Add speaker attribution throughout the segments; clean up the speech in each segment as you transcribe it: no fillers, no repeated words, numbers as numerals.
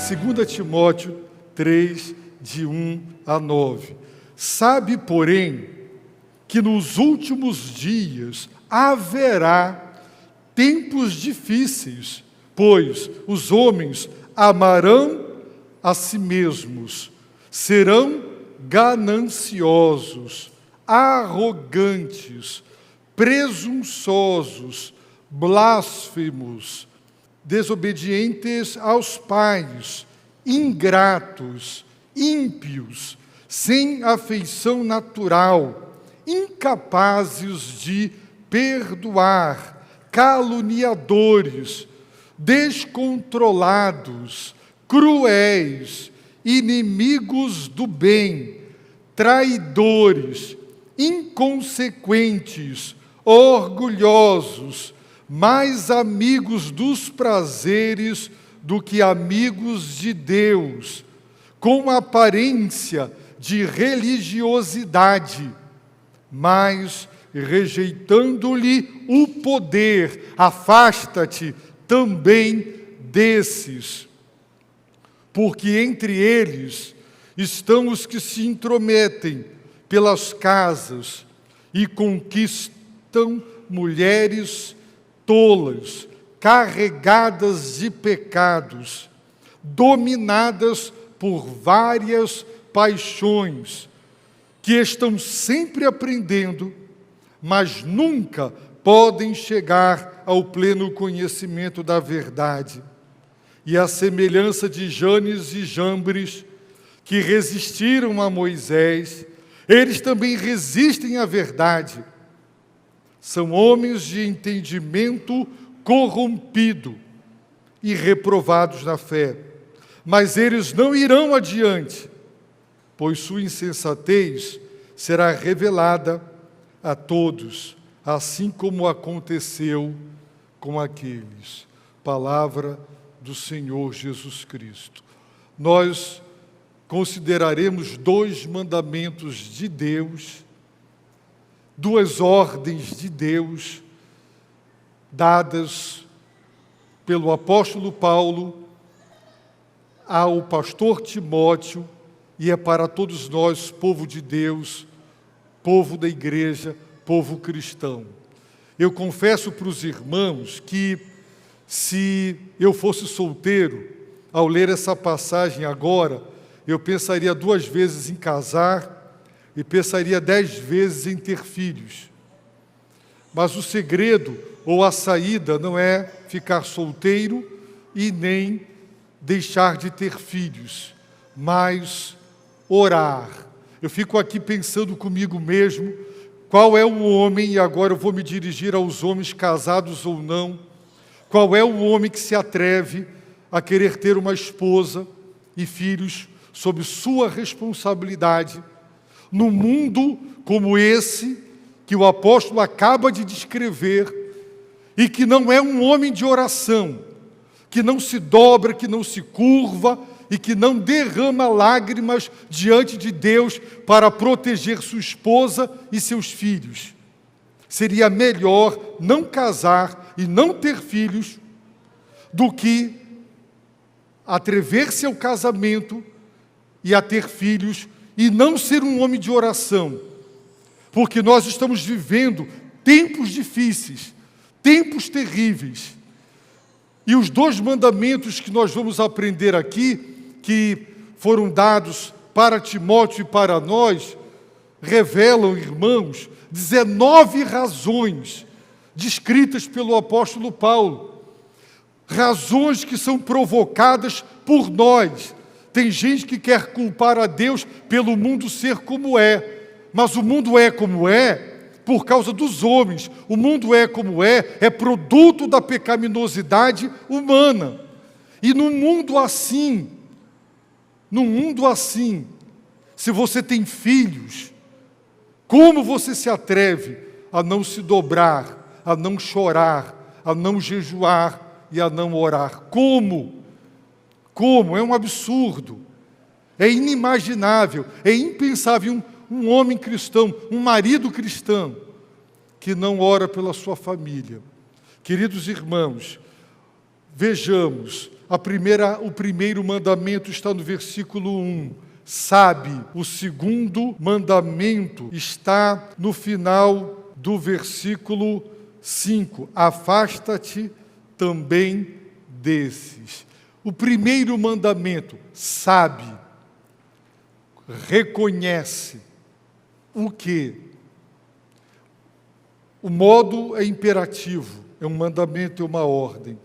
Speaker 1: 2 Timóteo 3, de 1 a 9. Sabe, porém, que nos últimos dias haverá tempos difíceis, pois os homens amarão a si mesmos, serão gananciosos, arrogantes, presunçosos, blasfemos, desobedientes aos pais, ingratos, ímpios, sem afeição natural, incapazes de perdoar, caluniadores, descontrolados, cruéis, inimigos do bem, traidores, inconsequentes, orgulhosos, mais amigos dos prazeres do que amigos de Deus, com aparência de religiosidade, mas rejeitando-lhe o poder, afasta-te também desses. Porque entre eles estão os que se intrometem pelas casas e conquistam mulheres tolas, carregadas de pecados, dominadas por várias paixões, que estão sempre aprendendo, mas nunca podem chegar ao pleno conhecimento da verdade. E a semelhança de Janes e Jambres, que resistiram a Moisés, eles também resistem à verdade. São homens de entendimento corrompido e reprovados na fé. Mas eles não irão adiante, pois sua insensatez será revelada a todos, assim como aconteceu com aqueles. Palavra do Senhor Jesus Cristo. Nós consideraremos 2 mandamentos de Deus, 2 ordens de Deus, dadas pelo apóstolo Paulo ao pastor Timóteo, e é para todos nós, povo de Deus, povo da igreja, povo cristão. Eu confesso para os irmãos que, se eu fosse solteiro, ao ler essa passagem agora, eu pensaria 2 vezes em casar e pensaria 10 vezes em ter filhos. Mas o segredo ou a saída não é ficar solteiro e nem deixar de ter filhos, mas orar. Eu fico aqui pensando comigo mesmo, qual é o homem, e agora eu vou me dirigir aos homens casados ou não, qual é o homem que se atreve a querer ter uma esposa e filhos sob sua responsabilidade, num mundo como esse, que o apóstolo acaba de descrever, e que não é um homem de oração, que não se dobra, que não se curva, e que não derrama lágrimas diante de Deus para proteger sua esposa e seus filhos. Seria melhor não casar e não ter filhos do que atrever-se ao casamento e a ter filhos e não ser um homem de oração. Porque nós estamos vivendo tempos difíceis, tempos terríveis. E os 2 mandamentos que nós vamos aprender aqui, que foram dados para Timóteo e para nós, revelam, irmãos, 19 razões descritas pelo apóstolo Paulo. Razões que são provocadas por nós. Tem gente que quer culpar a Deus pelo mundo ser como é, mas o mundo é como é por causa dos homens. O mundo é como é produto da pecaminosidade humana. E num mundo assim, se você tem filhos, como você se atreve a não se dobrar, a não chorar, a não jejuar e a não orar? Como? Como? É um absurdo, é inimaginável, é impensável um homem cristão, um marido cristão, que não ora pela sua família. Queridos irmãos, vejamos, o primeiro mandamento está no versículo 1. Sabe, o segundo mandamento está no final do versículo 5. Afasta-te também desses. O primeiro mandamento, sabe, reconhece o quê? O modo é imperativo, é um mandamento, é uma ordem.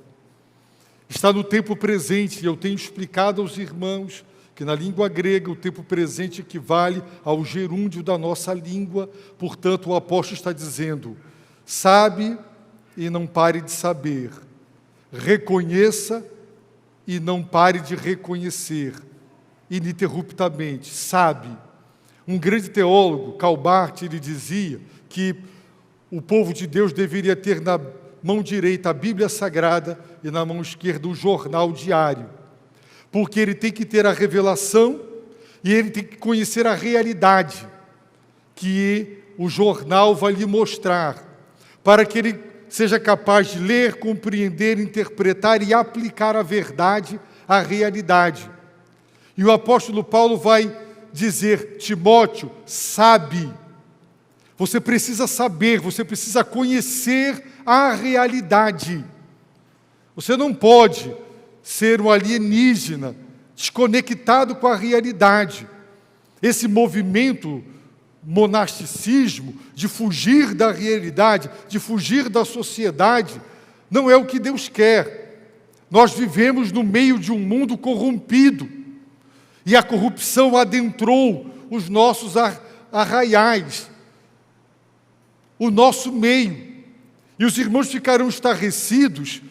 Speaker 1: Está no tempo presente, e eu tenho explicado aos irmãos que na língua grega o tempo presente equivale ao gerúndio da nossa língua. Portanto, o apóstolo está dizendo, sabe e não pare de saber. Reconheça e não pare de reconhecer, ininterruptamente. Sabe. Um grande teólogo, Karl Barth, ele dizia que o povo de Deus deveria ter na mão direita a Bíblia Sagrada e na mão esquerda o jornal diário. Porque ele tem que ter a revelação e ele tem que conhecer a realidade que o jornal vai lhe mostrar, para que ele seja capaz de ler, compreender, interpretar e aplicar a verdade à realidade. E o apóstolo Paulo vai dizer, Timóteo, sabe. Você precisa saber, você precisa conhecer a realidade. Você não pode ser um alienígena, desconectado com a realidade. Esse movimento, monasticismo, de fugir da realidade, de fugir da sociedade, não é o que Deus quer. Nós vivemos no meio de um mundo corrompido, e a corrupção adentrou os nossos arraiais, o nosso meio, e os irmãos ficarão estarrecidos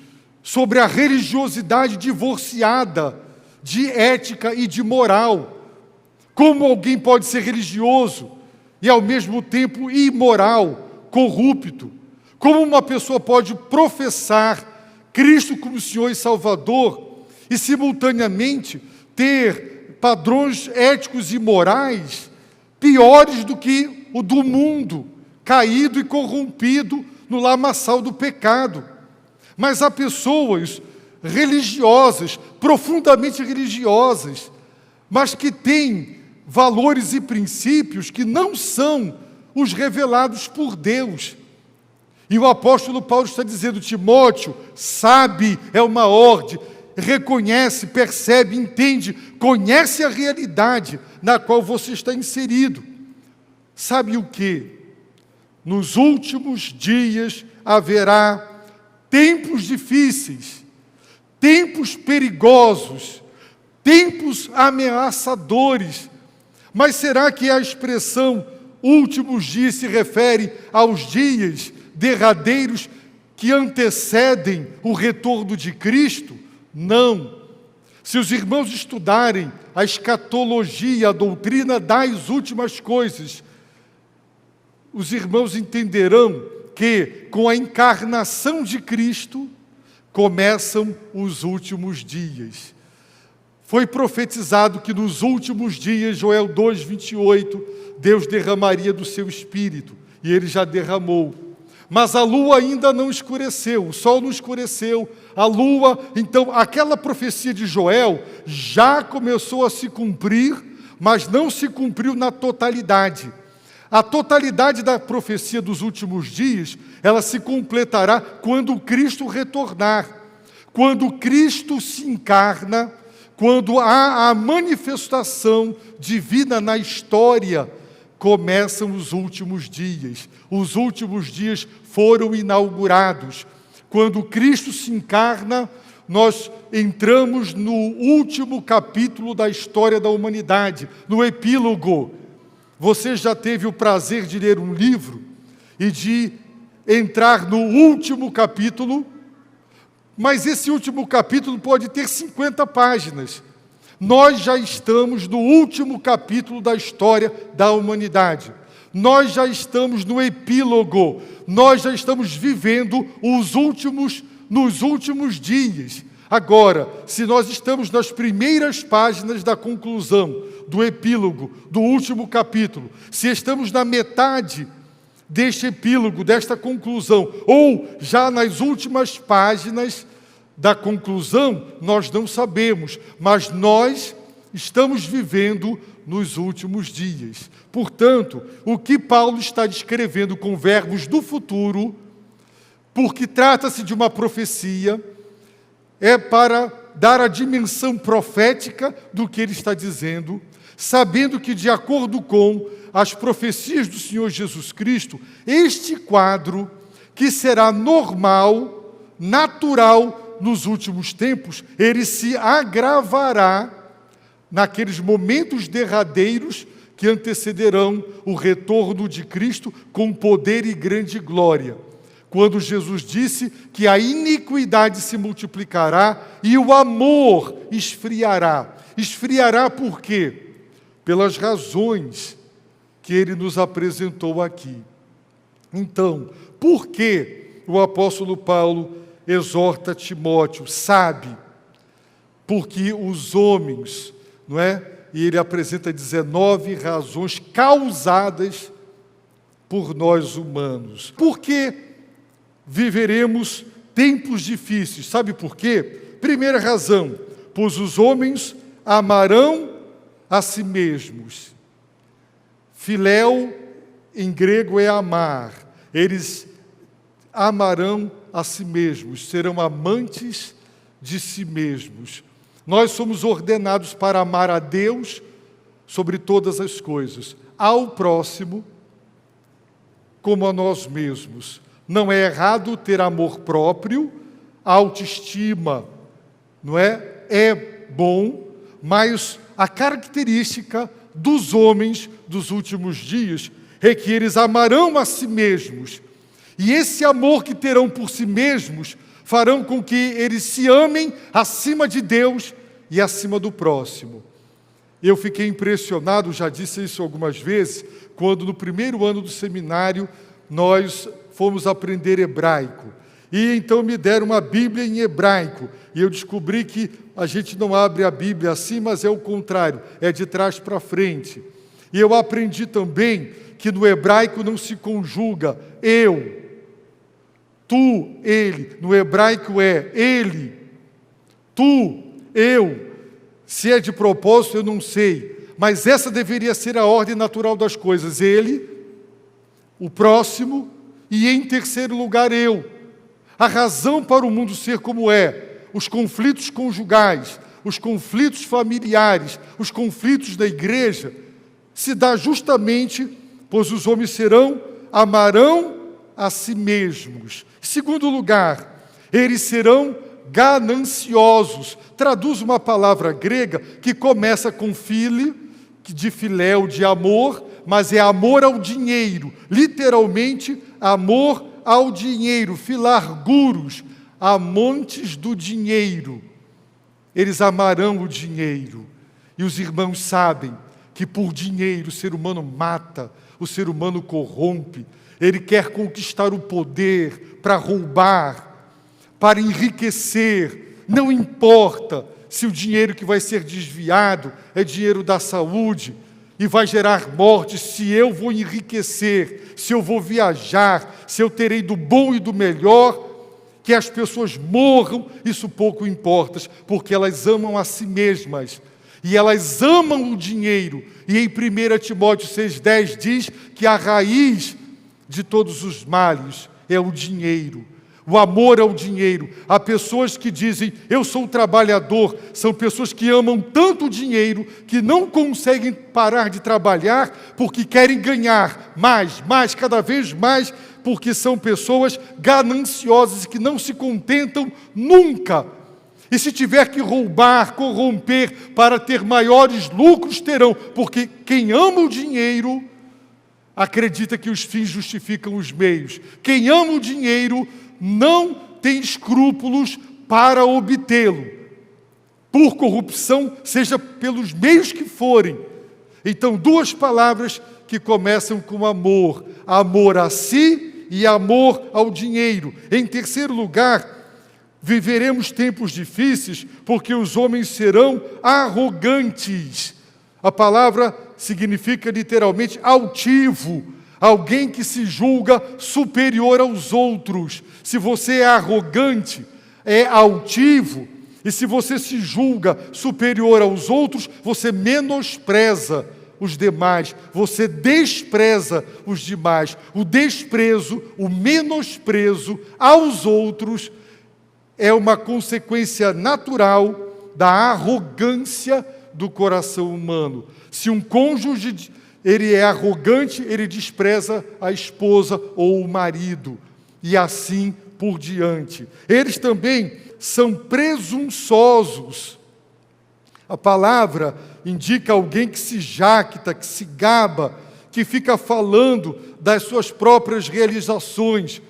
Speaker 1: sobre a religiosidade divorciada de ética e de moral. Como alguém pode ser religioso e ao mesmo tempo imoral, corrupto? Como uma pessoa pode professar Cristo como Senhor e Salvador e simultaneamente ter padrões éticos e morais piores do que o do mundo, caído e corrompido no lamaçal do pecado? Mas há pessoas religiosas, profundamente religiosas, mas que têm valores e princípios que não são os revelados por Deus. E o apóstolo Paulo está dizendo, Timóteo, sabe, é uma ordem, reconhece, percebe, entende, conhece a realidade na qual você está inserido. Sabe o quê? Nos últimos dias haverá tempos difíceis, tempos perigosos, tempos ameaçadores. Mas será que a expressão últimos dias se refere aos dias derradeiros que antecedem o retorno de Cristo? Não. Se os irmãos estudarem a escatologia, a doutrina das últimas coisas, os irmãos entenderão que, com a encarnação de Cristo, começam os últimos dias. Foi profetizado que nos últimos dias, Joel 2:28, Deus derramaria do seu Espírito, e Ele já derramou. Mas a lua ainda não escureceu, o sol não escureceu, a lua, então aquela profecia de Joel já começou a se cumprir, mas não se cumpriu na totalidade. A totalidade da profecia dos últimos dias, ela se completará quando Cristo retornar. Quando Cristo se encarna, quando há a manifestação divina na história, começam os últimos dias. Os últimos dias foram inaugurados. Quando Cristo se encarna, nós entramos no último capítulo da história da humanidade, no epílogo. Você já teve o prazer de ler um livro e de entrar no último capítulo, mas esse último capítulo pode ter 50 páginas. Nós já estamos no último capítulo da história da humanidade. Nós já estamos no epílogo. Nós já estamos vivendo nos últimos dias. Agora, se nós estamos nas primeiras páginas da conclusão, do epílogo, do último capítulo, se estamos na metade deste epílogo, desta conclusão, ou já nas últimas páginas, da conclusão, nós não sabemos, mas nós estamos vivendo nos últimos dias. Portanto, o que Paulo está descrevendo com verbos do futuro, porque trata-se de uma profecia, é para dar a dimensão profética do que ele está dizendo, sabendo que, de acordo com as profecias do Senhor Jesus Cristo, este quadro, que será normal, natural nos últimos tempos, ele se agravará naqueles momentos derradeiros que antecederão o retorno de Cristo com poder e grande glória. Quando Jesus disse que a iniquidade se multiplicará e o amor esfriará. Esfriará por quê? Pelas razões que ele nos apresentou aqui. Então, por que o apóstolo Paulo exorta Timóteo? Sabe, porque os homens, não é? E ele apresenta 19 razões causadas por nós humanos. Por que viveremos tempos difíceis? Sabe por quê? Primeira razão, pois os homens amarão a si mesmos. Filéu, em grego, é amar. Eles amarão a si mesmos, serão amantes de si mesmos. Nós somos ordenados para amar a Deus sobre todas as coisas, ao próximo como a nós mesmos. Não é errado ter amor próprio, autoestima, não é? É bom, mas a característica dos homens dos últimos dias é que eles amarão a si mesmos. E esse amor que terão por si mesmos farão com que eles se amem acima de Deus e acima do próximo. Eu fiquei impressionado, já disse isso algumas vezes, quando no primeiro ano do seminário nós fomos aprender hebraico. E então me deram uma Bíblia em hebraico. E eu descobri que a gente não abre a Bíblia assim, mas é o contrário, é de trás para frente. E eu aprendi também que no hebraico não se conjuga eu, tu, ele. No hebraico é ele, tu, eu. Se é de propósito, eu não sei. Mas essa deveria ser a ordem natural das coisas. Ele, o próximo e, em terceiro lugar, eu. A razão para o mundo ser como é, os conflitos conjugais, os conflitos familiares, os conflitos da igreja, se dá justamente, pois os homens amarão a si mesmos. Segundo lugar, eles serão gananciosos. Traduz uma palavra grega que começa com file, de filéu, de amor, mas é amor ao dinheiro. Literalmente, amor ao dinheiro. Filarguros, amantes do dinheiro. Eles amarão o dinheiro. E os irmãos sabem que por dinheiro o ser humano mata, o ser humano corrompe. Ele quer conquistar o poder para roubar, para enriquecer. Não importa se o dinheiro que vai ser desviado é dinheiro da saúde e vai gerar morte, se eu vou enriquecer, se eu vou viajar, se eu terei do bom e do melhor, que as pessoas morram, isso pouco importa, porque elas amam a si mesmas. E elas amam o dinheiro. E em 1 Timóteo 6,10 diz que a raiz de todos os males é o dinheiro. O amor ao dinheiro. Há pessoas que dizem, eu sou trabalhador. São pessoas que amam tanto o dinheiro que não conseguem parar de trabalhar porque querem ganhar mais, cada vez mais, porque são pessoas gananciosas que não se contentam nunca. E se tiver que roubar, corromper para ter maiores lucros, terão. Porque quem ama o dinheiro acredita que os fins justificam os meios. Quem ama o dinheiro não tem escrúpulos para obtê-lo, por corrupção, seja pelos meios que forem. Então, duas palavras que começam com amor: amor a si e amor ao dinheiro. Em terceiro lugar, viveremos tempos difíceis porque os homens serão arrogantes. A palavra significa literalmente altivo, alguém que se julga superior aos outros. Se você é arrogante, é altivo, e se você se julga superior aos outros, você menospreza os demais, você despreza os demais. O desprezo, o menosprezo aos outros é uma consequência natural da arrogância do coração humano. Se um cônjuge ele é arrogante, ele despreza a esposa ou o marido, e assim por diante. Eles também são presunçosos. A palavra indica alguém que se jacta, que se gaba, que fica falando das suas próprias realizações.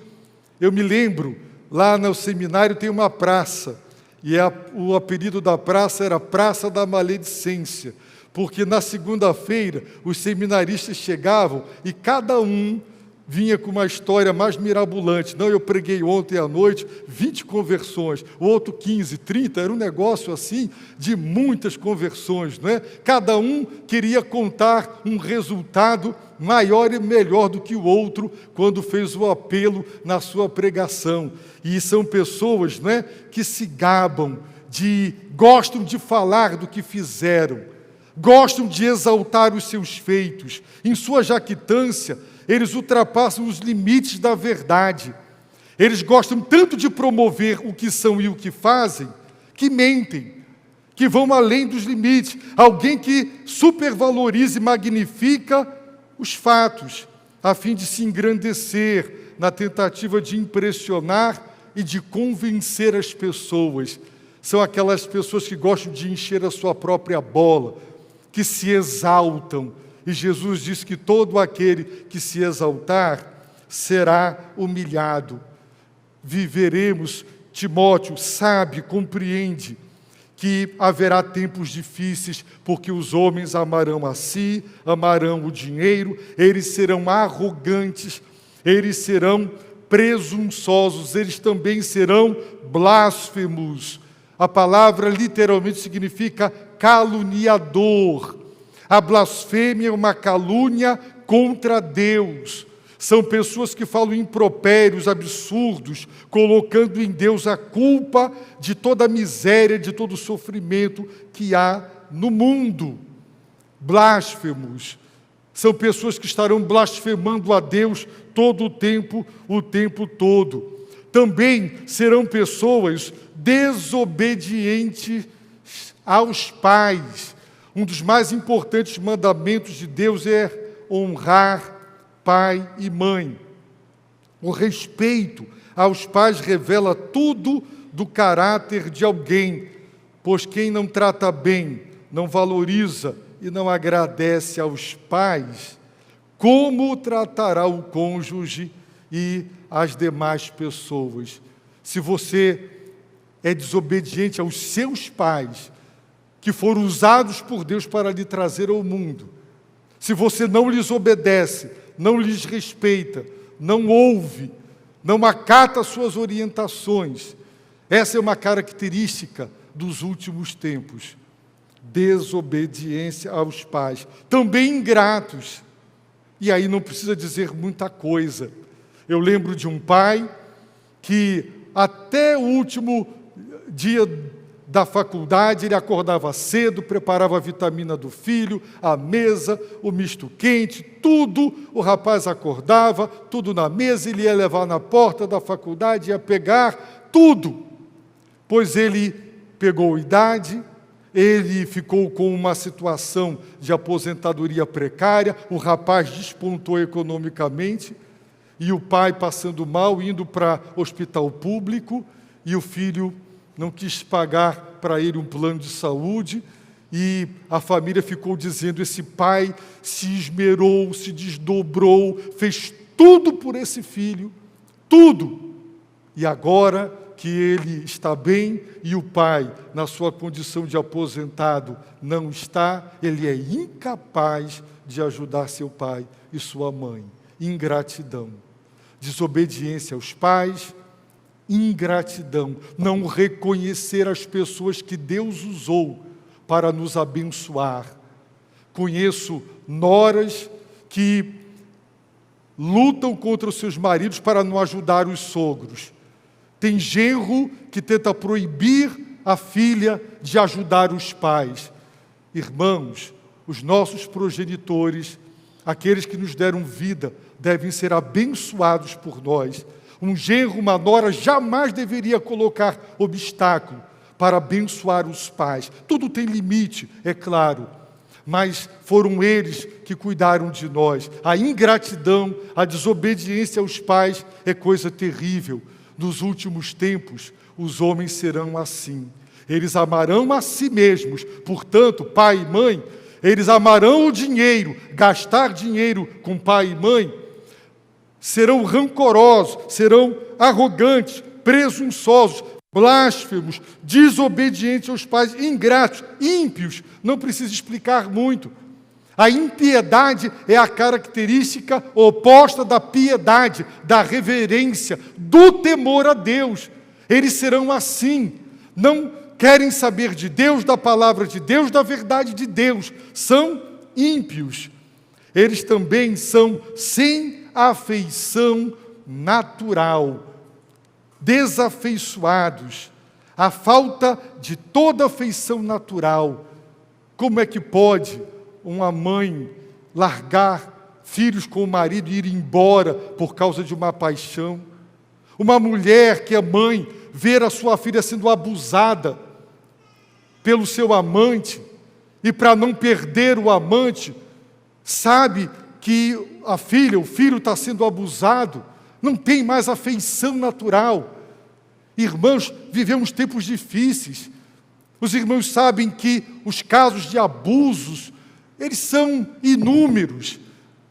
Speaker 1: Eu me lembro, lá no seminário tem uma praça, e o apelido da praça era Praça da Maledicência, porque na segunda-feira os seminaristas chegavam e cada um vinha com uma história mais mirabolante. Não, eu preguei ontem à noite 20 conversões, o outro 15, 30, era um negócio assim de muitas conversões, não é? Cada um queria contar um resultado maior e melhor do que o outro quando fez o apelo na sua pregação. E são pessoas, não é, que se gabam, gostam de falar do que fizeram, gostam de exaltar os seus feitos. Em sua jactância, eles ultrapassam os limites da verdade. Eles gostam tanto de promover o que são e o que fazem, que mentem, que vão além dos limites. Alguém que supervaloriza e magnifica os fatos, a fim de se engrandecer na tentativa de impressionar e de convencer as pessoas. São aquelas pessoas que gostam de encher a sua própria bola, que se exaltam. E Jesus diz que todo aquele que se exaltar será humilhado. Viveremos, Timóteo sabe, compreende, que haverá tempos difíceis, porque os homens amarão a si, amarão o dinheiro, eles serão arrogantes, eles serão presunçosos, eles também serão blasfemos. A palavra literalmente significa caluniador. A blasfêmia é uma calúnia contra Deus. São pessoas que falam impropérios, absurdos, colocando em Deus a culpa de toda a miséria, de todo o sofrimento que há no mundo. Blasfemos. São pessoas que estarão blasfemando a Deus todo o tempo todo. Também serão pessoas desobedientes aos pais. Um dos mais importantes mandamentos de Deus é honrar pai e mãe. O respeito aos pais revela tudo do caráter de alguém, pois quem não trata bem, não valoriza e não agradece aos pais, como tratará o cônjuge e as demais pessoas? Se você é desobediente aos seus pais, que foram usados por Deus para lhe trazer ao mundo, se você não lhes obedece, não lhes respeita, não ouve, não acata suas orientações, essa é uma característica dos últimos tempos. Desobediência aos pais. Também ingratos. E aí não precisa dizer muita coisa. Eu lembro de um pai que até o último dia da faculdade, ele acordava cedo, preparava a vitamina do filho, a mesa, o misto quente, tudo, o rapaz acordava, tudo na mesa, ele ia levar na porta da faculdade, ia pegar tudo, pois ele pegou idade, ele ficou com uma situação de aposentadoria precária, o rapaz despontou economicamente, e o pai passando mal, indo para hospital público, e o filho não quis pagar para ele um plano de saúde, e a família ficou dizendo, esse pai se esmerou, se desdobrou, fez tudo por esse filho, tudo, e agora que ele está bem e o pai, na sua condição de aposentado, não está, ele é incapaz de ajudar seu pai e sua mãe. Ingratidão, desobediência aos pais, ingratidão, não reconhecer as pessoas que Deus usou para nos abençoar. Conheço noras que lutam contra os seus maridos para não ajudar os sogros. Tem genro que tenta proibir a filha de ajudar os pais. Irmãos, os nossos progenitores, aqueles que nos deram vida, devem ser abençoados por nós. Um genro, uma nora, jamais deveria colocar obstáculo para abençoar os pais. Tudo tem limite, é claro, mas foram eles que cuidaram de nós. A ingratidão, a desobediência aos pais é coisa terrível. Nos últimos tempos, os homens serão assim. Eles amarão a si mesmos, portanto, pai e mãe, eles amarão o dinheiro, gastar dinheiro com pai e mãe, serão rancorosos, serão arrogantes, presunçosos, blasfemos, desobedientes aos pais, ingratos, ímpios. Não precisa explicar muito. A impiedade é a característica oposta da piedade, da reverência, do temor a Deus. Eles serão assim, não querem saber de Deus, da palavra de Deus, da verdade de Deus. São ímpios. Eles também são sem afeição natural, desafeiçoados, a falta de toda afeição natural. Como é que pode uma mãe largar filhos com o marido e ir embora por causa de uma paixão? Uma mulher que é mãe, ver a sua filha sendo abusada pelo seu amante, e para não perder o amante, sabe que a filha, o filho está sendo abusado, não tem mais afeição natural. Irmãos, vivemos tempos difíceis. Os irmãos sabem que os casos de abusos, eles são inúmeros.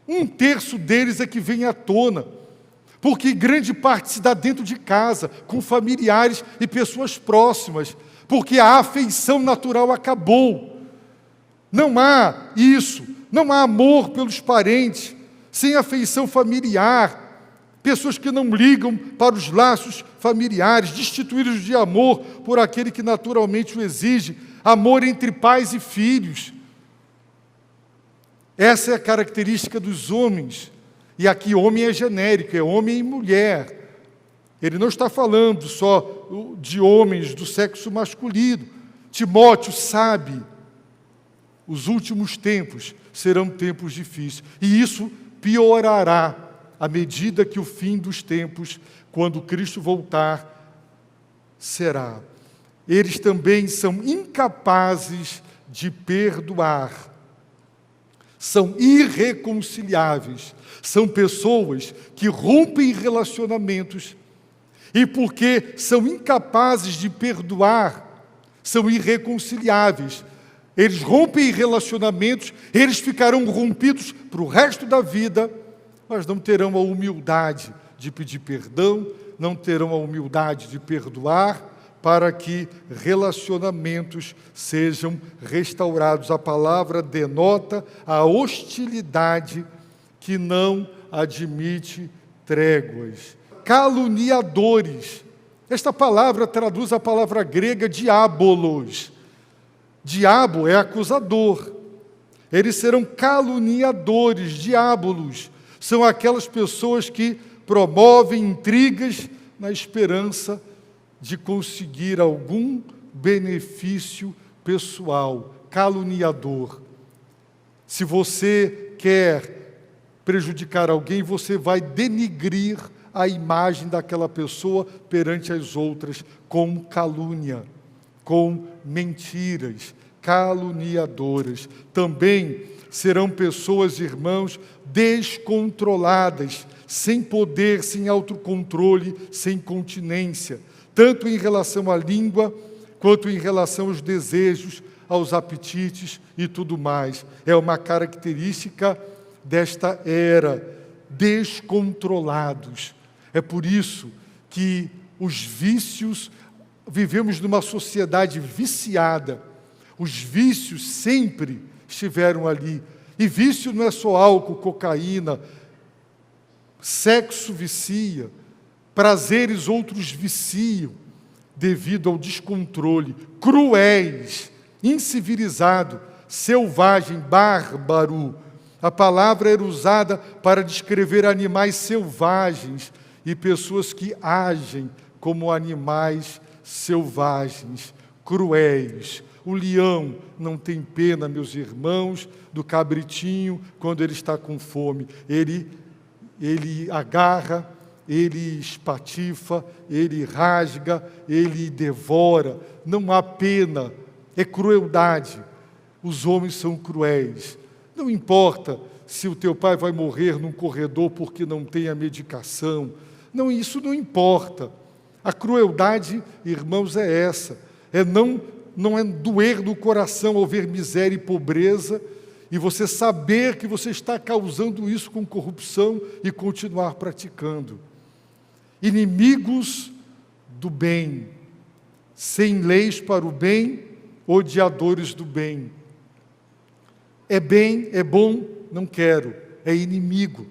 Speaker 1: 1/3 deles é que vem à tona, porque grande parte se dá dentro de casa, com familiares e pessoas próximas, porque a afeição natural acabou. Não há isso, não há amor pelos parentes, sem afeição familiar, pessoas que não ligam para os laços familiares, destituídos de amor por aquele que naturalmente o exige, amor entre pais e filhos. Essa é a característica dos homens, e aqui homem é genérico, é homem e mulher. Ele não está falando só de homens do sexo masculino. Timóteo sabe, os últimos tempos serão tempos difíceis, e isso piorará à medida que o fim dos tempos, quando Cristo voltar, será. Eles também são incapazes de perdoar, são irreconciliáveis, são pessoas que rompem relacionamentos, e porque são incapazes de perdoar, são irreconciliáveis. Eles rompem relacionamentos, eles ficarão rompidos para o resto da vida, mas não terão a humildade de pedir perdão, não terão a humildade de perdoar, para que relacionamentos sejam restaurados. A palavra denota a hostilidade que não admite tréguas. Caluniadores. Esta palavra traduz a palavra grega diabolos. Diabo é acusador. Eles serão caluniadores, diabolos. São aquelas pessoas que promovem intrigas na esperança de conseguir algum benefício pessoal. Caluniador. Se você quer prejudicar alguém, você vai denigrir a imagem daquela pessoa perante as outras com calúnia, com mentiras, caluniadoras. Também serão pessoas, irmãos, descontroladas, sem poder, sem autocontrole, sem continência, tanto em relação à língua, quanto em relação aos desejos, aos apetites e tudo mais. É uma característica desta era, descontrolados. É por isso que os vícios, vivemos numa sociedade viciada. Os vícios sempre estiveram ali. E vício não é só álcool, cocaína, sexo vicia, prazeres outros viciam, devido ao descontrole, cruéis, incivilizado, selvagem, bárbaro. A palavra era usada para descrever animais selvagens e pessoas que agem como animais selvagens, cruéis. O leão não tem pena, meus irmãos, do cabritinho quando ele está com fome. Ele agarra, ele espatifa, ele rasga, ele devora. Não há pena, é crueldade. Os homens são cruéis. Não importa se o teu pai vai morrer num corredor porque não tem a medicação. Não, isso não importa. A crueldade, irmãos, é essa. Não é doer no coração ao ver miséria e pobreza e você saber que você está causando isso com corrupção e continuar praticando. Inimigos do bem, sem leis para o bem, odiadores do bem. É bem, é bom, não quero, é inimigo.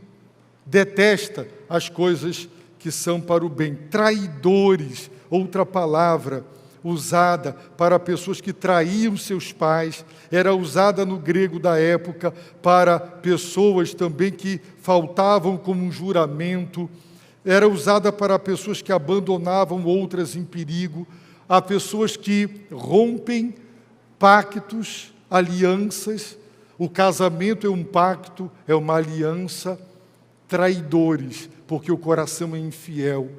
Speaker 1: Detesta as coisas que são para o bem. Traidores, outra palavra usada para pessoas que traíam seus pais, era usada no grego da época para pessoas também que faltavam como um juramento, era usada para pessoas que abandonavam outras em perigo, há pessoas que rompem pactos, alianças. O casamento é um pacto, é uma aliança. Traidores, porque o coração é infiel.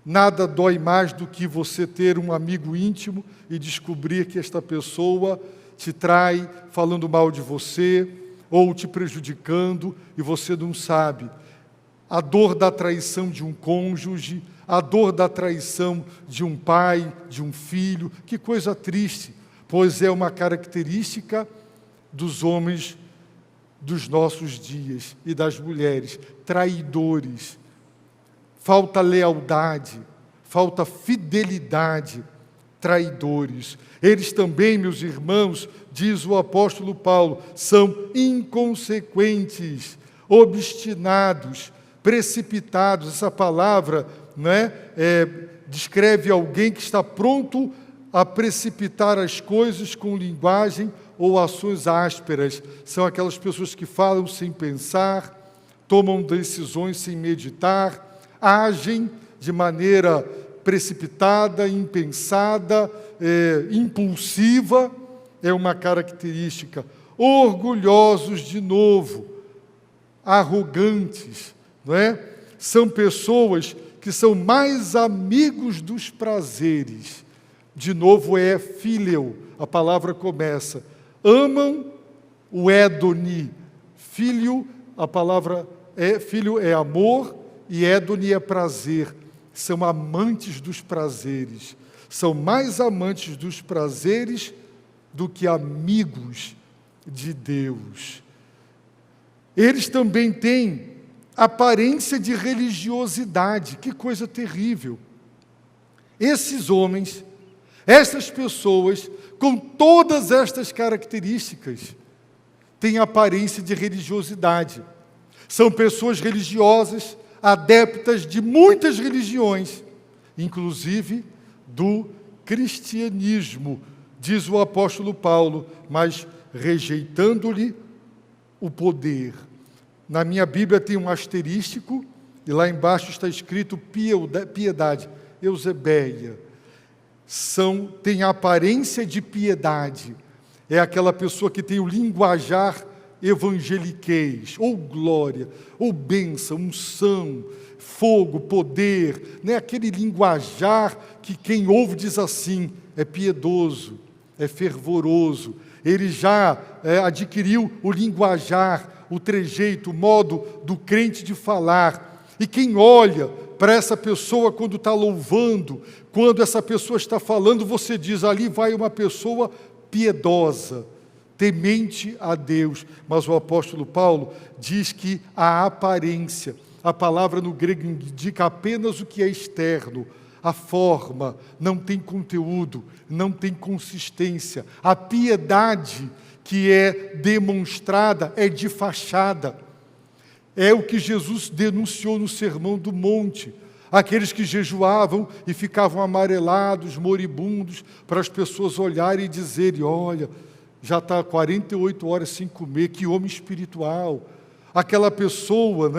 Speaker 1: Nada dói mais do que você ter um amigo íntimo e descobrir que esta pessoa te trai, falando mal de você, ou te prejudicando, e você não sabe. A dor da traição de um cônjuge, a dor da traição de um pai, de um filho, que coisa triste, pois é uma característica dos homens dos nossos dias e das mulheres, traidores. Falta lealdade, falta fidelidade, traidores. Eles também, meus irmãos, diz o apóstolo Paulo, são inconsequentes, obstinados, precipitados. Essa palavra, descreve alguém que está pronto a precipitar as coisas com linguagem ou ações ásperas. São aquelas pessoas que falam sem pensar, tomam decisões sem meditar, agem de maneira precipitada, impensada, impulsiva, é uma característica. Orgulhosos de novo, arrogantes, não é? São pessoas que são mais amigos dos prazeres. De novo é fíleo, a palavra começa. Amam o Édoni. Filho, a palavra filho é amor e Édoni é prazer. São amantes dos prazeres. São mais amantes dos prazeres do que amigos de Deus. Eles também têm aparência de religiosidade. Que coisa terrível. Esses homens, essas pessoas, com todas estas características, têm aparência de religiosidade. São pessoas religiosas, adeptas de muitas religiões, inclusive do cristianismo, diz o apóstolo Paulo, mas rejeitando-lhe o poder. Na minha Bíblia tem um asterístico, e lá embaixo está escrito piedade, eusebeia. Tem a aparência de piedade, é aquela pessoa que tem o linguajar evangeliquez, ou glória, ou bênção, unção, fogo, poder, aquele linguajar que quem ouve diz assim, é piedoso, é fervoroso, ele já adquiriu o linguajar, o trejeito, o modo do crente de falar, e quem olha para essa pessoa quando está louvando, quando essa pessoa está falando, você diz, ali vai uma pessoa piedosa, temente a Deus. Mas o apóstolo Paulo diz que a aparência, a palavra no grego indica apenas o que é externo, a forma, não tem conteúdo, não tem consistência. A piedade que é demonstrada é de fachada. É o que Jesus denunciou no Sermão do Monte. Aqueles que jejuavam e ficavam amarelados, moribundos, para as pessoas olharem e dizerem, olha, já está 48 horas sem comer, que homem espiritual. Aquela pessoa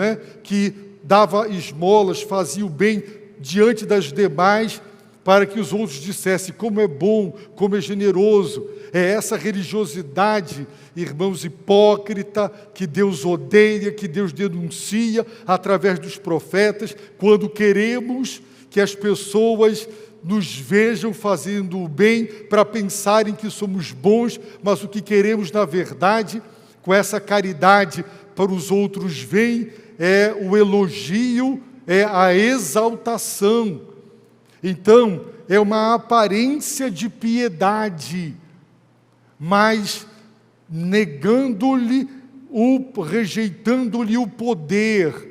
Speaker 1: que dava esmolas, fazia o bem diante das demais, para que os outros dissessem como é bom, como é generoso. É essa religiosidade, irmãos, hipócrita, que Deus odeia, que Deus denuncia através dos profetas, quando queremos que as pessoas nos vejam fazendo o bem para pensarem que somos bons, mas o que queremos, na verdade, com essa caridade para os outros vem, é o elogio, é a exaltação. Então, é uma aparência de piedade, mas rejeitando-lhe o poder.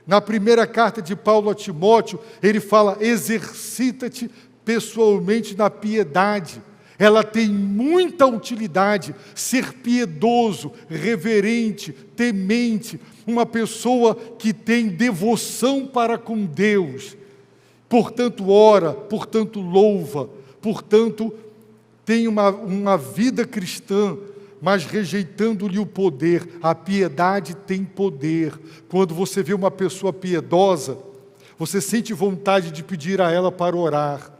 Speaker 1: Na primeira carta de Paulo a Timóteo, ele fala: exercita-te pessoalmente na piedade. Ela tem muita utilidade, ser piedoso, reverente, temente, uma pessoa que tem devoção para com Deus. Portanto, ora, portanto, louva, portanto, tem uma vida cristã, mas rejeitando-lhe o poder. A piedade tem poder. Quando você vê uma pessoa piedosa, você sente vontade de pedir a ela para orar.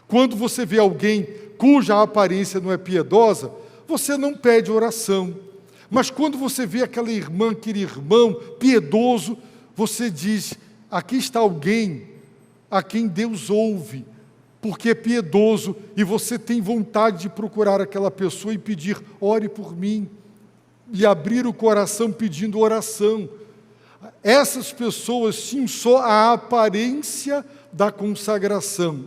Speaker 1: Quando você vê alguém cuja aparência não é piedosa, você não pede oração. Mas quando você vê aquela irmã, aquele irmão piedoso, você diz: aqui está alguém a quem Deus ouve, porque é piedoso, e você tem vontade de procurar aquela pessoa e pedir: ore por mim, e abrir o coração pedindo oração. Essas pessoas tinham só a aparência da consagração,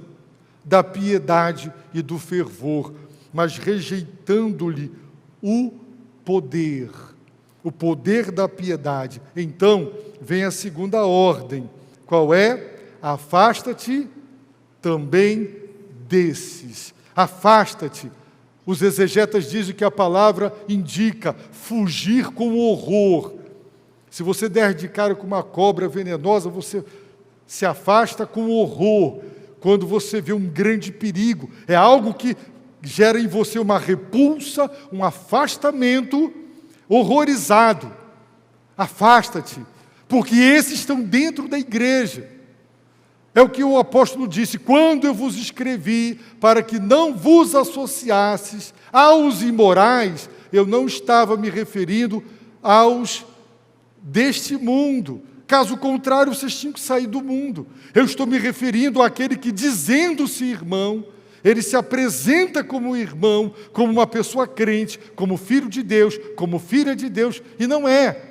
Speaker 1: da piedade e do fervor, mas rejeitando-lhe o poder da piedade. Então, vem a segunda ordem. Qual é? Afasta-te também desses. Afasta-te. Os exegetas dizem que a palavra indica fugir com horror. Se você der de cara com uma cobra venenosa, você se afasta com horror. Quando você vê um grande perigo, é algo que gera em você uma repulsa, um afastamento horrorizado. Afasta-te, porque esses estão dentro da igreja. É o que o apóstolo disse: quando eu vos escrevi para que não vos associasses aos imorais, eu não estava me referindo aos deste mundo. Caso contrário, vocês tinham que sair do mundo. Eu estou me referindo àquele que, dizendo-se irmão, ele se apresenta como irmão, como uma pessoa crente, como filho de Deus, como filha de Deus, e não é.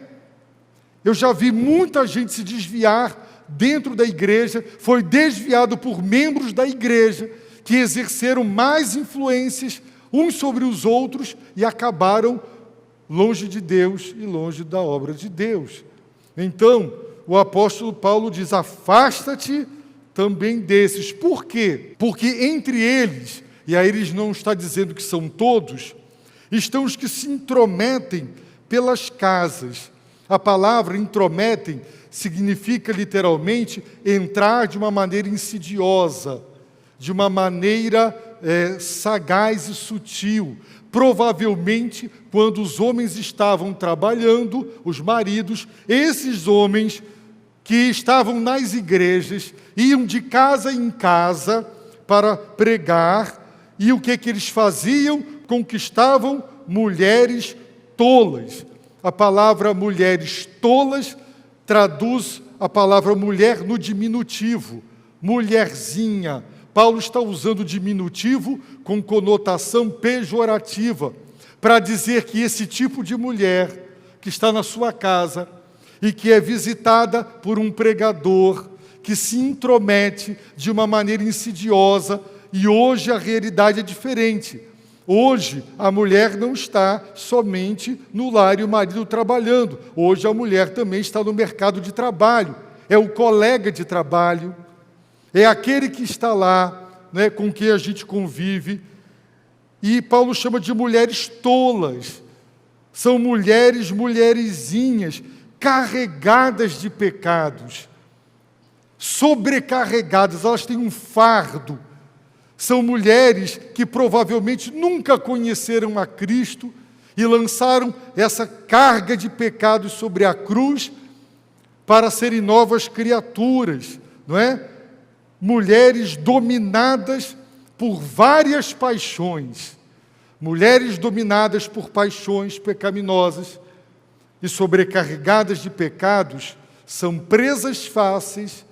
Speaker 1: Eu já vi muita gente se desviar dentro da igreja, foi desviado por membros da igreja, que exerceram mais influências uns sobre os outros e acabaram longe de Deus e longe da obra de Deus. Então, o apóstolo Paulo diz: afasta-te também desses. Por quê? Porque entre eles, e aí ele não está dizendo que são todos, estão os que se intrometem pelas casas. A palavra intrometem significa literalmente entrar de uma maneira insidiosa, de uma maneira sagaz e sutil. Provavelmente, quando os homens estavam trabalhando, os maridos, esses homens que estavam nas igrejas, iam de casa em casa para pregar, e o que eles faziam? Conquistavam mulheres tolas. A palavra mulheres tolas traduz a palavra mulher no diminutivo, mulherzinha. Paulo está usando o diminutivo com conotação pejorativa, para dizer que esse tipo de mulher que está na sua casa e que é visitada por um pregador que se intromete de uma maneira insidiosa, e hoje a realidade é diferente. Hoje a mulher não está somente no lar e o marido trabalhando. Hoje a mulher também está no mercado de trabalho, é o colega de trabalho, é aquele que está lá, né, com quem a gente convive. E Paulo chama de mulheres tolas. São mulherzinhas, carregadas de pecados, sobrecarregadas, elas têm um fardo. São mulheres que provavelmente nunca conheceram a Cristo e lançaram essa carga de pecados sobre a cruz para serem novas criaturas, não é? mulheres dominadas por várias paixões, mulheres dominadas por paixões pecaminosas e sobrecarregadas de pecados, são presas fáceis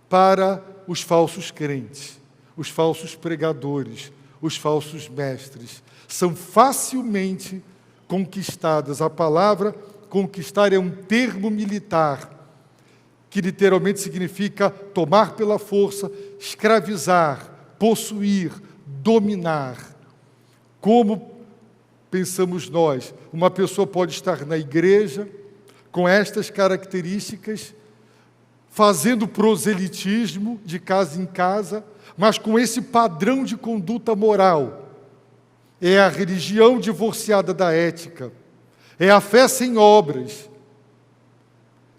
Speaker 1: para os falsos crentes, os falsos pregadores, os falsos mestres. São facilmente conquistadas. A palavra conquistar é um termo militar, que literalmente significa tomar pela força, escravizar, possuir, dominar. Como pensamos nós? Uma pessoa pode estar na igreja com estas características, fazendo proselitismo de casa em casa, mas com esse padrão de conduta moral. É a religião divorciada da ética, é a fé sem obras,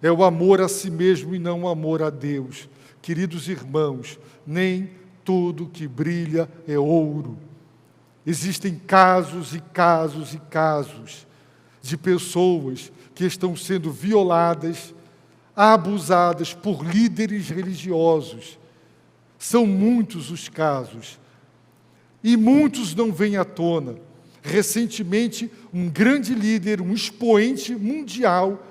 Speaker 1: é o amor a si mesmo e não o amor a Deus. Queridos irmãos, nem tudo que brilha é ouro. Existem casos e casos e casos de pessoas que estão sendo violadas, abusadas por líderes religiosos. São muitos os casos. E muitos não vêm à tona. Recentemente, um grande líder, um expoente mundial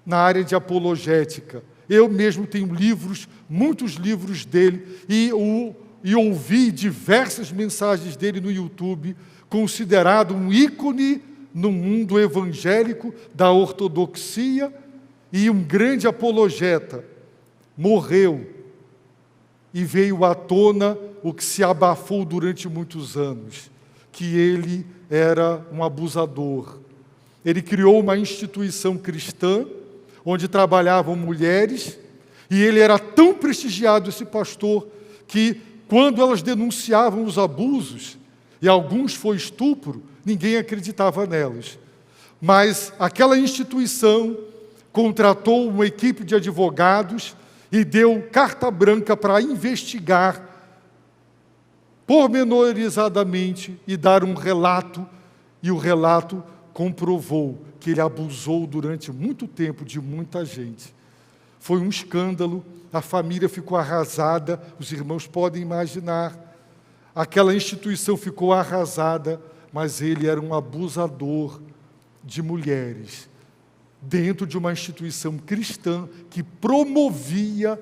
Speaker 1: na área de apologética. Eu mesmo tenho livros, muitos livros dele, e ouvi diversas mensagens dele no YouTube, considerado um ícone no mundo evangélico da ortodoxia e um grande apologeta. Morreu e veio à tona o que se abafou durante muitos anos, que ele era um abusador. Ele criou uma instituição cristã, onde trabalhavam mulheres, e ele era tão prestigiado, esse pastor, que quando elas denunciavam os abusos, e alguns foi estupro, ninguém acreditava nelas. Mas aquela instituição contratou uma equipe de advogados e deu carta branca para investigar pormenorizadamente e dar um relato, e o relato comprovou que ele abusou durante muito tempo de muita gente. Foi um escândalo, a família ficou arrasada, os irmãos podem imaginar. Aquela instituição ficou arrasada, mas ele era um abusador de mulheres, dentro de uma instituição cristã que promovia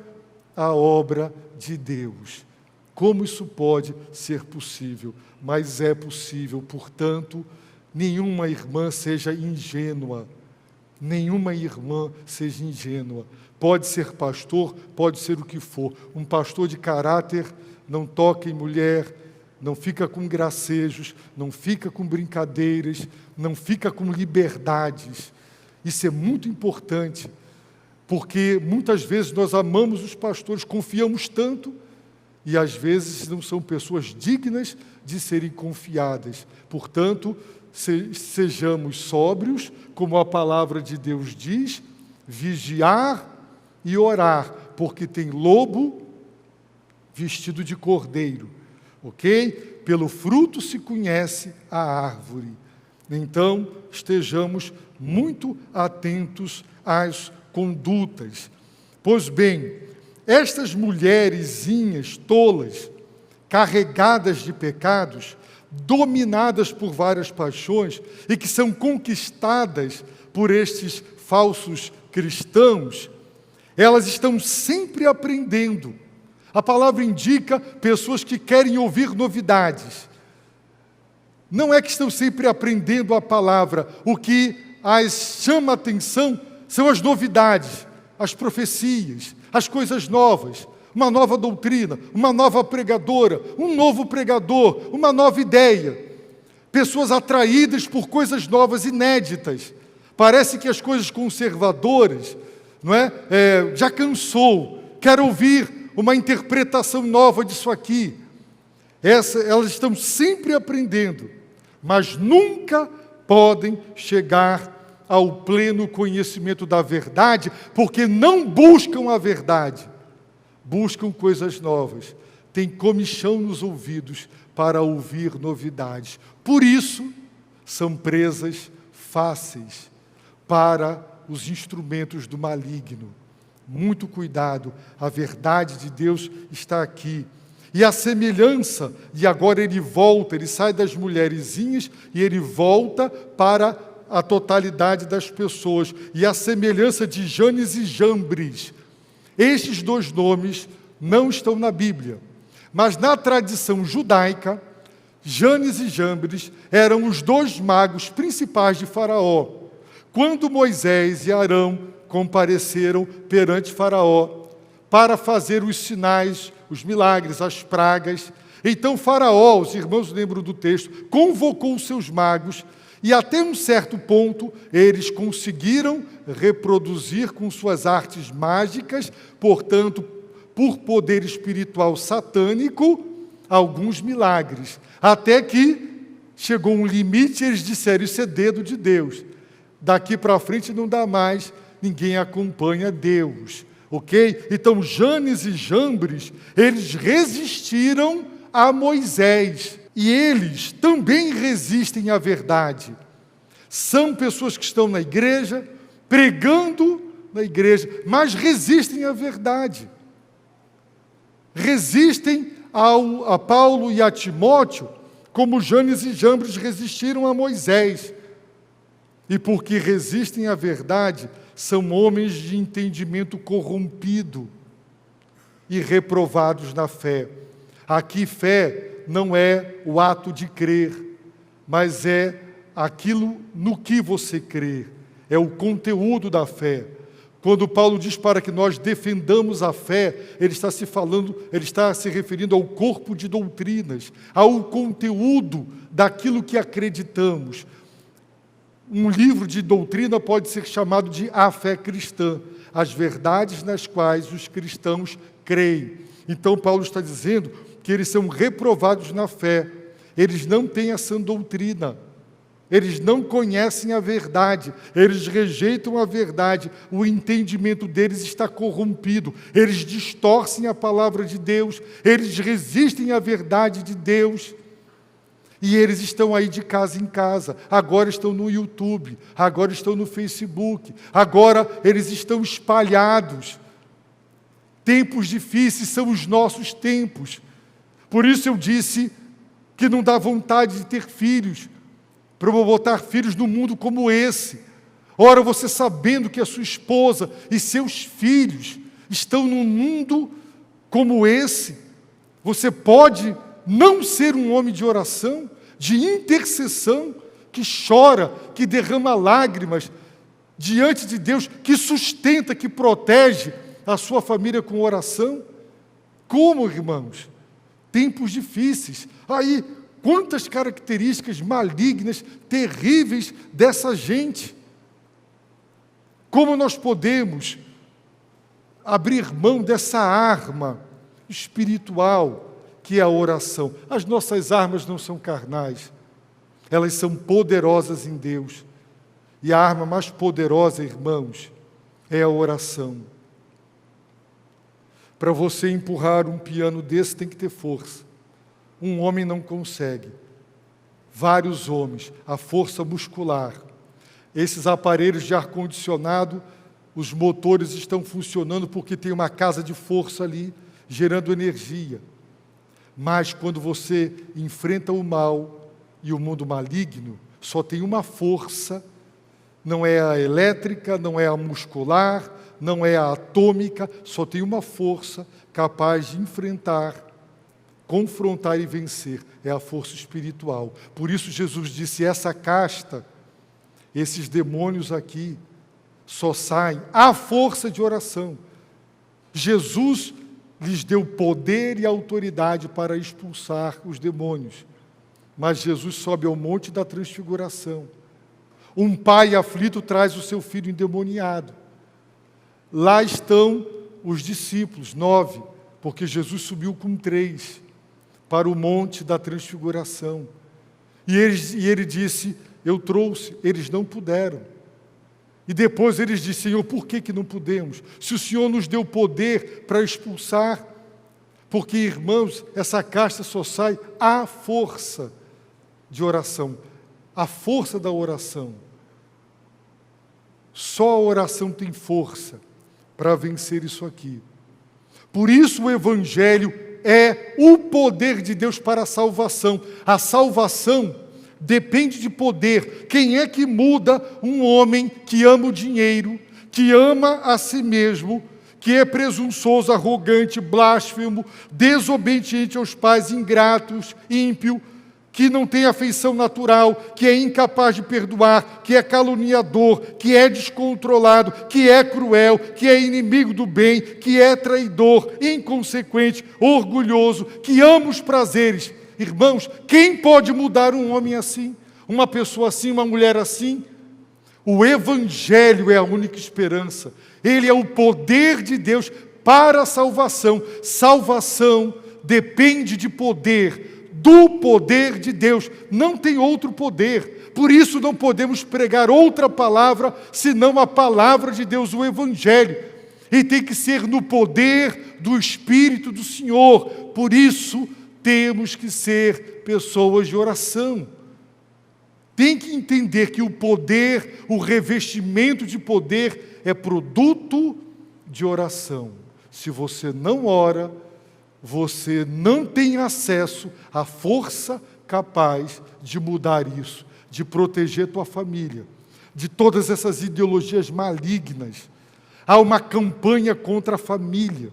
Speaker 1: a obra de Deus. Como isso pode ser possível? Mas é possível, portanto, nenhuma irmã seja ingênua. Nenhuma irmã seja ingênua. Pode ser pastor, pode ser o que for. Um pastor de caráter não toca em mulher, não fica com gracejos, não fica com brincadeiras, não fica com liberdades. Isso é muito importante, porque muitas vezes nós amamos os pastores, confiamos tanto, e às vezes não são pessoas dignas de serem confiadas. Portanto, sejamos sóbrios, como a palavra de Deus diz, vigiar e orar, porque tem lobo vestido de cordeiro, ok? Pelo fruto se conhece a árvore. Então, estejamos muito atentos às condutas. Pois bem, estas mulherzinhas tolas, carregadas de pecados, dominadas por várias paixões e que são conquistadas por estes falsos cristãos, elas estão sempre aprendendo. A palavra indica pessoas que querem ouvir novidades. Não é que estão sempre aprendendo a palavra, o que as chama a atenção são as novidades, as profecias, as coisas novas, uma nova doutrina, uma nova pregadora, um novo pregador, uma nova ideia. Pessoas atraídas por coisas novas, inéditas. Parece que as coisas conservadoras, não é? Já cansou, quer ouvir uma interpretação nova disso aqui. Elas estão sempre aprendendo, mas nunca podem chegar ao pleno conhecimento da verdade, porque não buscam a verdade, buscam coisas novas, têm comichão nos ouvidos para ouvir novidades. Por isso, são presas fáceis para os instrumentos do maligno. Muito cuidado, a verdade de Deus está aqui. E a semelhança, e agora ele volta, ele sai das mulherzinhas e ele volta para a totalidade das pessoas. E a semelhança de Janes e Jambres. Estes dois nomes não estão na Bíblia, mas na tradição judaica, Janes e Jambres eram os dois magos principais de Faraó. Quando Moisés e Arão compareceram perante Faraó para fazer os sinais, os milagres, as pragas, então Faraó, os irmãos lembram do texto, convocou os seus magos e até um certo ponto eles conseguiram reproduzir com suas artes mágicas, portanto, por poder espiritual satânico, alguns milagres. Até que chegou um limite e eles disseram, isso é dedo de Deus. Daqui para frente não dá mais, ninguém acompanha Deus. Ok? Então, Janes e Jambres, eles resistiram a Moisés. E eles também resistem à verdade. São pessoas que estão na igreja, pregando na igreja, mas resistem à verdade. Resistem a Paulo e a Timóteo, como Janes e Jambres resistiram a Moisés. E porque resistem à verdade, são homens de entendimento corrompido e reprovados na fé. Aqui, fé não é o ato de crer, mas é aquilo no que você crê, é o conteúdo da fé. Quando Paulo diz para que nós defendamos a fé, ele está se referindo ao corpo de doutrinas, ao conteúdo daquilo que acreditamos. Um livro de doutrina pode ser chamado de A Fé Cristã, as verdades nas quais os cristãos creem. Então Paulo está dizendo que eles são reprovados na fé, eles não têm a sã doutrina, eles não conhecem a verdade, eles rejeitam a verdade, o entendimento deles está corrompido, eles distorcem a palavra de Deus, eles resistem à verdade de Deus, e eles estão aí de casa em casa, agora estão no YouTube, agora estão no Facebook, agora eles estão espalhados. Tempos difíceis são os nossos tempos. Por isso eu disse que não dá vontade de ter filhos, para eu botar filhos no mundo como esse. Ora, você sabendo que a sua esposa e seus filhos estão num mundo como esse, você pode não ser um homem de oração, de intercessão, que chora, que derrama lágrimas diante de Deus, que sustenta, que protege a sua família com oração? Como, irmãos? Tempos difíceis. Aí, quantas características malignas, terríveis dessa gente. Como nós podemos abrir mão dessa arma espiritual que é a oração? As nossas armas não são carnais, elas são poderosas em Deus. E a arma mais poderosa, irmãos, é a oração. Para você empurrar um piano desse tem que ter força. Um homem não consegue. Vários homens, a força muscular. Esses aparelhos de ar-condicionado, os motores estão funcionando porque tem uma casa de força ali, gerando energia. Mas quando você enfrenta o mal e o mundo maligno, só tem uma força, não é a elétrica, não é a muscular, não é a atômica, só tem uma força capaz de enfrentar, confrontar e vencer, é a força espiritual. Por isso Jesus disse, essa casta, esses demônios aqui, só saem à força de oração. Jesus lhes deu poder e autoridade para expulsar os demônios. Mas Jesus sobe ao monte da transfiguração. Um pai aflito traz o seu filho endemoniado. Lá estão os discípulos, 9, porque Jesus subiu com 3 para o monte da transfiguração. E ele disse, eu trouxe, eles não puderam. E depois eles disseram, Senhor, por que não podemos? Se o Senhor nos deu poder para expulsar, porque, irmãos, essa casta só sai à força de oração, a força da oração. Só a oração tem força para vencer isso aqui. Por isso o Evangelho é o poder de Deus para a salvação. A salvação depende de poder. Quem é que muda um homem que ama o dinheiro, que ama a si mesmo, que é presunçoso, arrogante, blasfemo, desobediente aos pais, ingratos, ímpio, que não tem afeição natural, que é incapaz de perdoar, que é caluniador, que é descontrolado, que é cruel, que é inimigo do bem, que é traidor, inconsequente, orgulhoso, que ama os prazeres. Irmãos, quem pode mudar um homem assim? Uma pessoa assim, uma mulher assim? O Evangelho é a única esperança. Ele é o poder de Deus para a salvação. Salvação depende de poder, do poder de Deus. Não tem outro poder. Por isso não podemos pregar outra palavra senão a palavra de Deus, o Evangelho. E tem que ser no poder do Espírito do Senhor. Por isso temos que ser pessoas de oração. Tem que entender que o poder, o revestimento de poder é produto de oração. Se você não ora, você não tem acesso à força capaz de mudar isso, de proteger tua família, de todas essas ideologias malignas. Há uma campanha contra a família,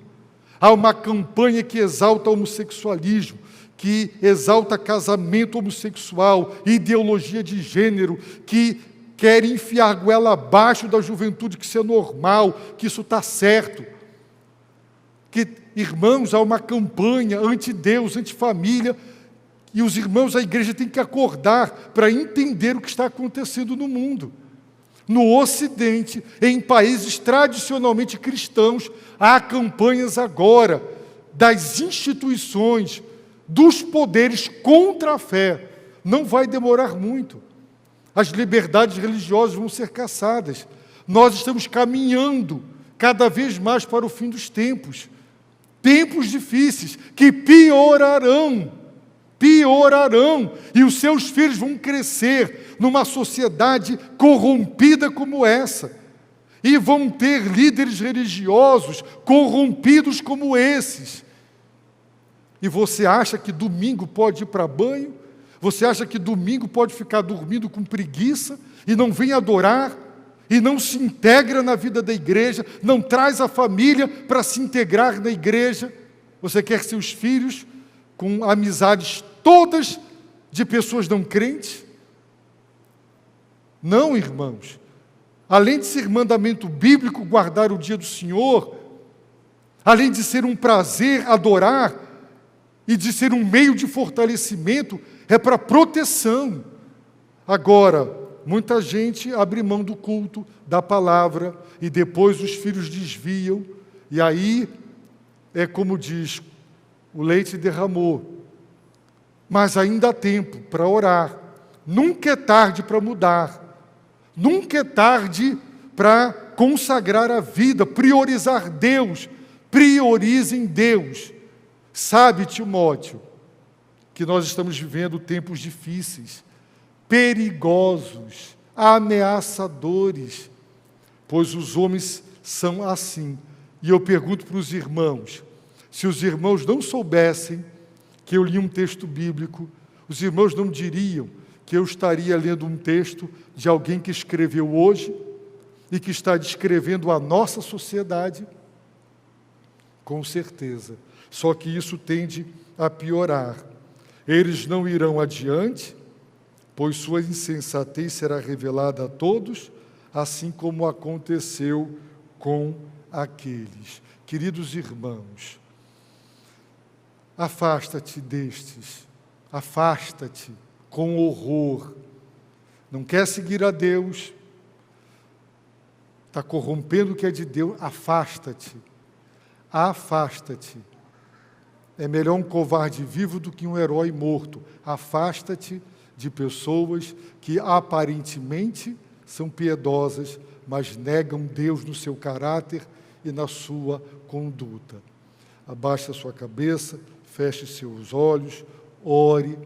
Speaker 1: há uma campanha que exalta o homossexualismo, que exalta casamento homossexual, ideologia de gênero, que quer enfiar a goela abaixo da juventude, que isso é normal, que isso está certo. Que, irmãos, há uma campanha anti-Deus, anti-família, e os irmãos da igreja têm que acordar para entender o que está acontecendo no mundo. No Ocidente, em países tradicionalmente cristãos, há campanhas agora das instituições, dos poderes contra a fé. Não vai demorar muito. As liberdades religiosas vão ser caçadas. Nós estamos caminhando cada vez mais para o fim dos tempos. Tempos difíceis que piorarão, e os seus filhos vão crescer numa sociedade corrompida como essa, e vão ter líderes religiosos corrompidos como esses. E você acha que domingo pode ir para banho? Você acha que domingo pode ficar dormindo com preguiça e não vem adorar? E não se integra na vida da igreja, não traz a família para se integrar na igreja? Você quer seus filhos com amizades todas de pessoas não crentes? Não, irmãos. Além de ser mandamento bíblico guardar o dia do Senhor, além de ser um prazer adorar e de ser um meio de fortalecimento, é para proteção. Agora, muita gente abre mão do culto, da palavra, e depois os filhos desviam, e aí é como diz, o leite derramou. Mas ainda há tempo para orar. Nunca é tarde para mudar. Nunca é tarde para consagrar a vida, priorizar Deus. Priorizem Deus. Sabe, Timóteo, que nós estamos vivendo tempos difíceis, perigosos, ameaçadores, pois os homens são assim. E eu pergunto para os irmãos, se os irmãos não soubessem que eu li um texto bíblico, os irmãos não diriam que eu estaria lendo um texto de alguém que escreveu hoje e que está descrevendo a nossa sociedade? Com certeza. Só que isso tende a piorar. Eles não irão adiante, pois sua insensatez será revelada a todos, assim como aconteceu com aqueles. Queridos irmãos, afasta-te destes, afasta-te com horror. Não quer seguir a Deus, está corrompendo o que é de Deus, afasta-te, afasta-te. É melhor um covarde vivo do que um herói morto. Afasta-te de pessoas que aparentemente são piedosas, mas negam Deus no seu caráter e na sua conduta. Abaixe a sua cabeça, feche seus olhos, ore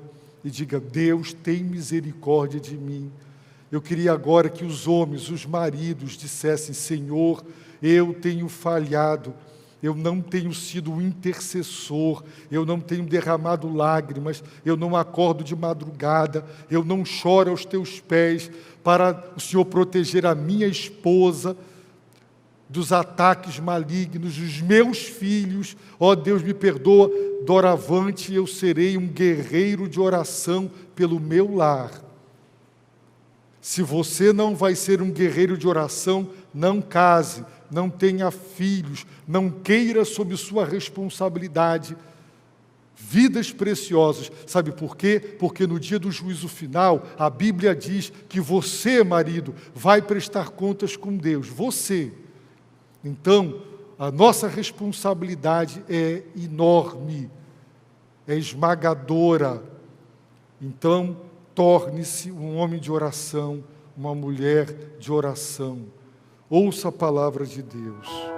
Speaker 1: e diga: Deus, tem misericórdia de mim. Eu queria agora que os homens, os maridos, dissessem: Senhor, eu tenho falhado, eu não tenho sido o intercessor, eu não tenho derramado lágrimas, eu não acordo de madrugada, eu não choro aos teus pés para o Senhor proteger a minha esposa dos ataques malignos, dos meus filhos. Ó Deus, me perdoa, doravante eu serei um guerreiro de oração pelo meu lar. Se você não vai ser um guerreiro de oração, não case, não tenha filhos, não queira sob sua responsabilidade vidas preciosas. Sabe por quê? Porque no dia do juízo final, a Bíblia diz que você, marido, vai prestar contas com Deus. Você. Então, a nossa responsabilidade é enorme, é esmagadora. Então, torne-se um homem de oração, uma mulher de oração. Ouça a palavra de Deus.